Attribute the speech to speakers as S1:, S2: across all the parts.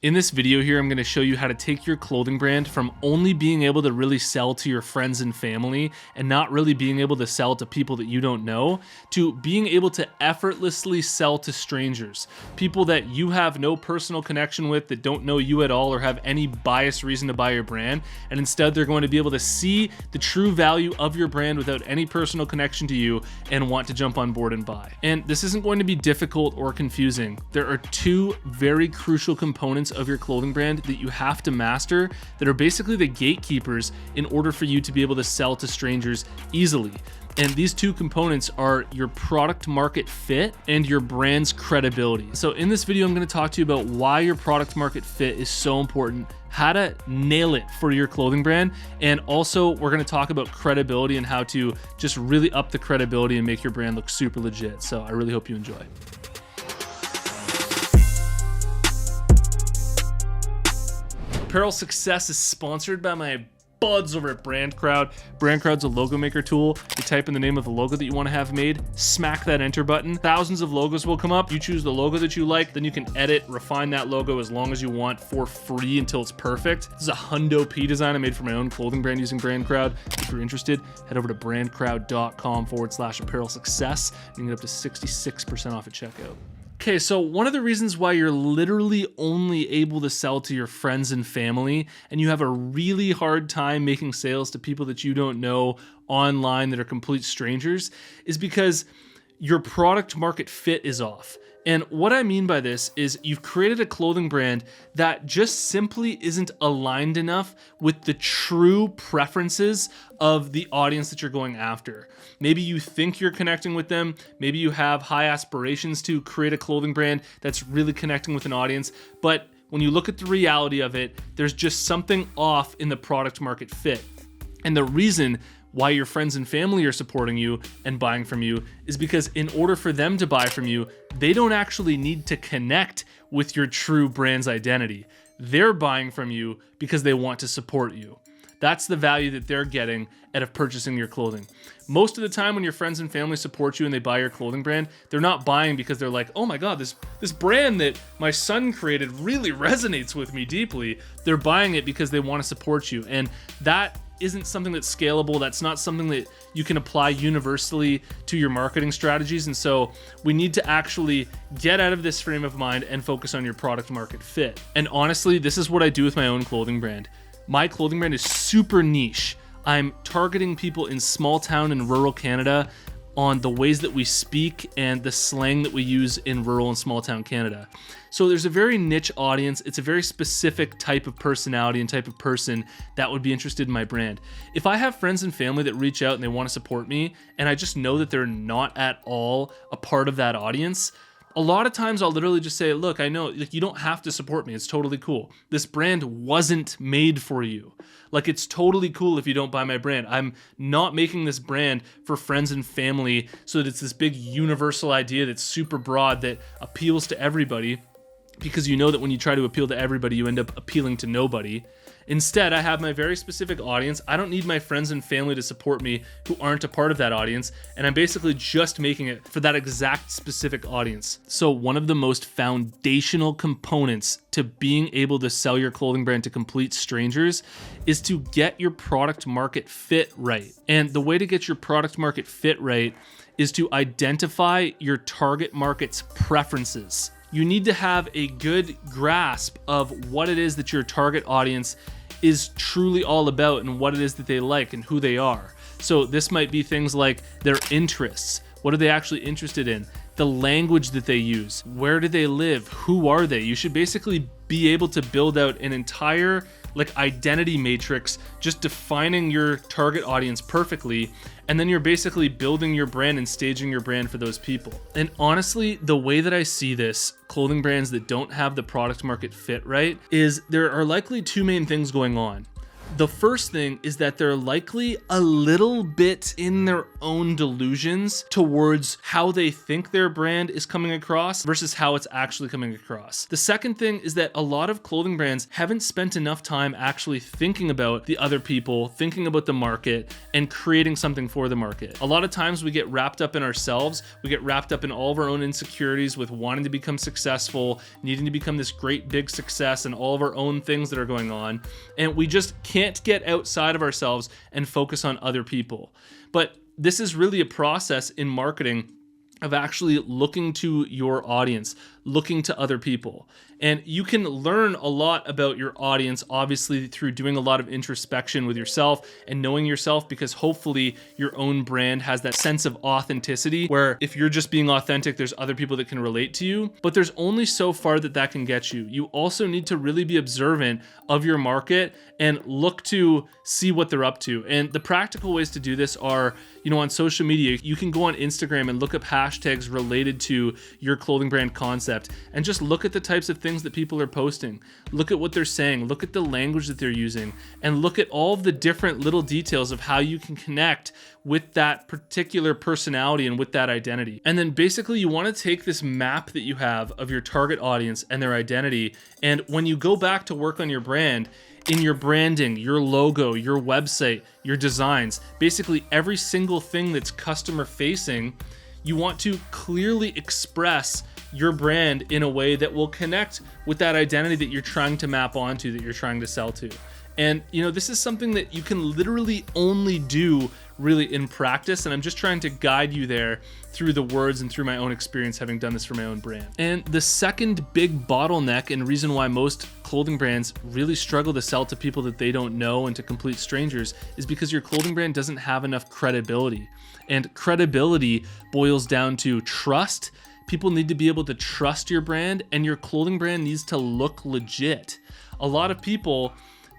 S1: In this video here, I'm going to show you how to take your clothing brand from only being able to really sell to your friends and family and not really being able to sell to people that you don't know, to being able to effortlessly sell to strangers, people that you have no personal connection with, that don't know you at all or have any biased reason to buy your brand, and instead they're going to be able to see the true value of your brand without any personal connection to you and want to jump on board and buy. And this isn't going to be difficult or confusing. There are two very crucial components of your clothing brand that you have to master that are basically the gatekeepers in order for you to be able to sell to strangers easily. And these two components are your product market fit and your brand's credibility. So in this video, I'm going to talk to you about why your product market fit is so important, how to nail it for your clothing brand, and also we're going to talk about credibility and how to just really up the credibility and make your brand look super legit. So I really hope you enjoy. Apparel Success is sponsored by my buds over at Brandcrowd. Brandcrowd's a logo maker tool. You type in the name of the logo that you want to have made, smack that enter button. Thousands of logos will come up. You choose the logo that you like, then you can edit, refine that logo as long as you want for free until it's perfect. This is a Hundo P design I made for my own clothing brand using Brandcrowd. If you're interested, head over to brandcrowd.com/apparel success. You can get up to 66% off at checkout. Okay, so one of the reasons why you're literally only able to sell to your friends and family, and you have a really hard time making sales to people that you don't know online that are complete strangers, is because your product market fit is off. And what I mean by this is you've created a clothing brand that just simply isn't aligned enough with the true preferences of the audience that you're going after. Maybe you think you're connecting with them. Maybe you have high aspirations to create a clothing brand that's really connecting with an audience. But when you look at the reality of it, there's just something off in the product market fit. And the reason why your friends and family are supporting you and buying from you is because in order for them to buy from you, they don't actually need to connect with your true brand's identity. They're buying from you because they want to support you. That's the value that they're getting out of purchasing your clothing. Most of the time when your friends and family support you and they buy your clothing brand, they're not buying because they're like, oh my God, this brand that my son created really resonates with me deeply. They're buying it because they want to support you. And that isn't something that's scalable. That's not something that you can apply universally to your marketing strategies. And so we need to actually get out of this frame of mind and focus on your product market fit. And honestly, this is what I do with my own clothing brand. My clothing brand is super niche. I'm targeting people in small town and rural Canada on the ways that we speak and the slang that we use in rural and small town Canada. So there's a very niche audience. It's a very specific type of personality and type of person that would be interested in my brand. If I have friends and family that reach out and they want to support me, and I just know that they're not at all a part of that audience, a lot of times I'll literally just say, look, I know you don't have to support me. It's totally cool. This brand wasn't made for you. It's totally cool if you don't buy my brand. I'm not making this brand for friends and family so that it's this big universal idea that's super broad that appeals to everybody, because you know that when you try to appeal to everybody, you end up appealing to nobody. Instead, I have my very specific audience. I don't need my friends and family to support me who aren't a part of that audience, and I'm basically just making it for that exact specific audience. So one of the most foundational components to being able to sell your clothing brand to complete strangers is to get your product market fit right. And the way to get your product market fit right is to identify your target market's preferences. You need to have a good grasp of what it is that your target audience is truly all about and what it is that they like and who they are. So this might be things like their interests. What are they actually interested in? The language that they use. Where do they live? Who are they? You should basically be able to build out an entire identity matrix, just defining your target audience perfectly, and then you're basically building your brand and staging your brand for those people. And honestly, the way that I see this, clothing brands that don't have the product market fit right, is there are likely two main things going on. The first thing is that they're likely a little bit in their own delusions towards how they think their brand is coming across versus how it's actually coming across. The second thing is that a lot of clothing brands haven't spent enough time actually thinking about the other people, thinking about the market, and creating something for the market. A lot of times we get wrapped up in ourselves, we get wrapped up in all of our own insecurities with wanting to become successful, needing to become this great big success, and all of our own things that are going on, and we just can't get outside of ourselves and focus on other people. But this is really a process in marketing of actually looking to your audience, looking to other people. And you can learn a lot about your audience, obviously, through doing a lot of introspection with yourself and knowing yourself, because hopefully your own brand has that sense of authenticity where if you're just being authentic, there's other people that can relate to you. But there's only so far that can get you. You also need to really be observant of your market and look to see what they're up to. And the practical ways to do this are, on social media, you can go on Instagram and look up hashtags related to your clothing brand concept and just look at the types of things that people are posting. Look at what they're saying, look at the language that they're using, and look at all of the different little details of how you can connect with that particular personality and with that identity. And then basically you want to take this map that you have of your target audience and their identity, and when you go back to work on your brand, in your branding, your logo, your website, your designs, basically every single thing that's customer facing, you want to clearly express your brand in a way that will connect with that identity that you're trying to map onto, that you're trying to sell to. And this is something that you can literally only do really in practice, and I'm just trying to guide you there through the words and through my own experience having done this for my own brand. And the second big bottleneck and reason why most clothing brands really struggle to sell to people that they don't know and to complete strangers is because your clothing brand doesn't have enough credibility. And credibility boils down to trust. People need to be able to trust your brand, and your clothing brand needs to look legit. A lot of people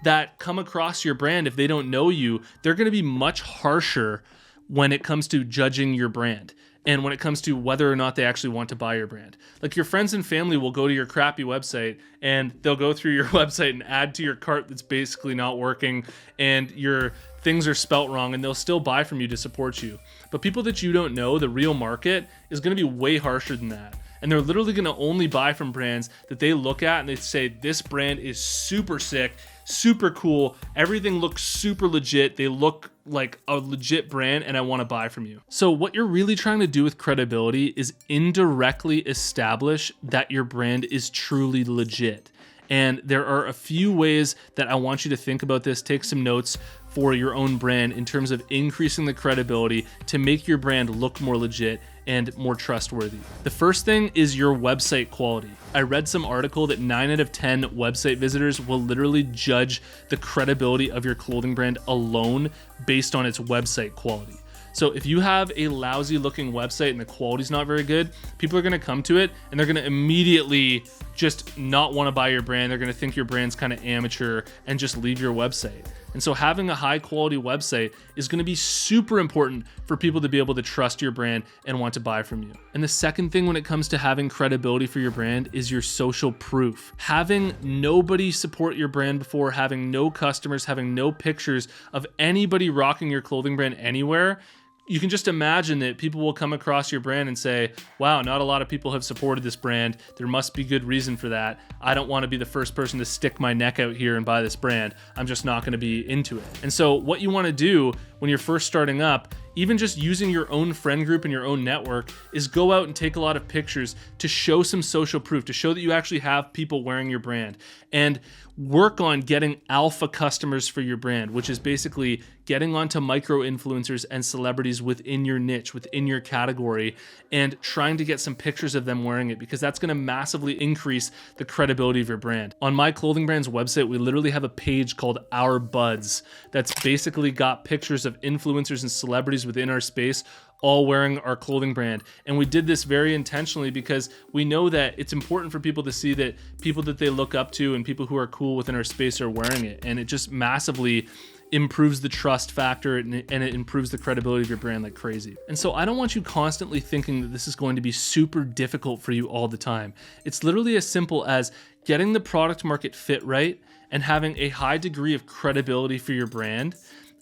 S1: that come across your brand, if they don't know you, they're going to be much harsher when it comes to judging your brand and when it comes to whether or not they actually want to buy your brand. Like, your friends and family will go to your crappy website and they'll go through your website and add to your cart that's basically not working, and your things are spelt wrong, and they'll still buy from you to support you. But people that you don't know, the real market, is going to be way harsher than that. And they're literally going to only buy from brands that they look at and they say, this brand is super sick, super cool, everything looks super legit, they look like a legit brand, and I want to buy from you. So what you're really trying to do with credibility is indirectly establish that your brand is truly legit. And there are a few ways that I want you to think about this. Take some notes for your own brand in terms of increasing the credibility to make your brand look more legit and more trustworthy. The first thing is your website quality. I read some article that 9 out of 10 website visitors will literally judge the credibility of your clothing brand alone based on its website quality. So if you have a lousy looking website and the quality's not very good, people are going to come to it and they're going to immediately just not want to buy your brand. They're going to think your brand's kind of amateur and just leave your website. And so having a high quality website is going to be super important for people to be able to trust your brand and want to buy from you. And the second thing when it comes to having credibility for your brand is your social proof. Having nobody support your brand before, having no customers, having no pictures of anybody rocking your clothing brand anywhere, you can just imagine that people will come across your brand and say, wow, not a lot of people have supported this brand. There must be good reason for that. I don't want to be the first person to stick my neck out here and buy this brand. I'm just not going to be into it. And so what you want to do when you're first starting up, even just using your own friend group and your own network, is go out and take a lot of pictures to show some social proof, to show that you actually have people wearing your brand, and work on getting alpha customers for your brand, which is basically getting onto micro influencers and celebrities within your niche, within your category, and trying to get some pictures of them wearing it, because that's going to massively increase the credibility of your brand. On my clothing brand's website, we literally have a page called Our Buds that's basically got pictures of influencers and celebrities within our space all wearing our clothing brand. And we did this very intentionally because we know that it's important for people to see that people that they look up to and people who are cool within our space are wearing it. And it just massively improves the trust factor and it improves the credibility of your brand like crazy. And so I don't want you constantly thinking that this is going to be super difficult for you all the time. It's literally as simple as getting the product market fit right and having a high degree of credibility for your brand.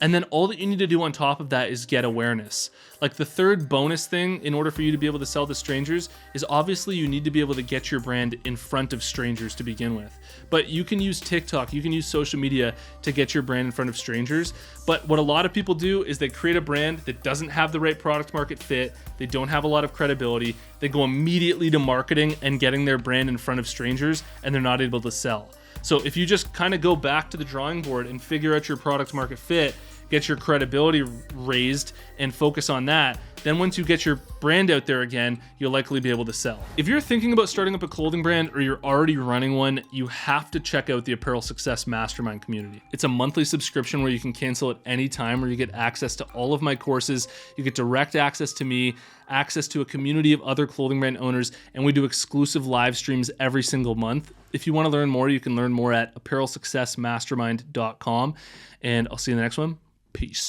S1: And then all that you need to do on top of that is get awareness. Like the third bonus thing in order for you to be able to sell to strangers is obviously you need to be able to get your brand in front of strangers to begin with. But you can use TikTok, you can use social media to get your brand in front of strangers. But what a lot of people do is they create a brand that doesn't have the right product market fit, they don't have a lot of credibility, they go immediately to marketing and getting their brand in front of strangers, and they're not able to sell. So if you just kind of go back to the drawing board and figure out your product market fit, get your credibility raised and focus on that, then once you get your brand out there again, you'll likely be able to sell. If you're thinking about starting up a clothing brand or you're already running one, you have to check out the Apparel Success Mastermind community. It's a monthly subscription where you can cancel at any time, where you get access to all of my courses, you get direct access to me, access to a community of other clothing brand owners, and we do exclusive live streams every single month. If you want to learn more, you can learn more at apparelsuccessmastermind.com, and I'll see you in the next one. Peace.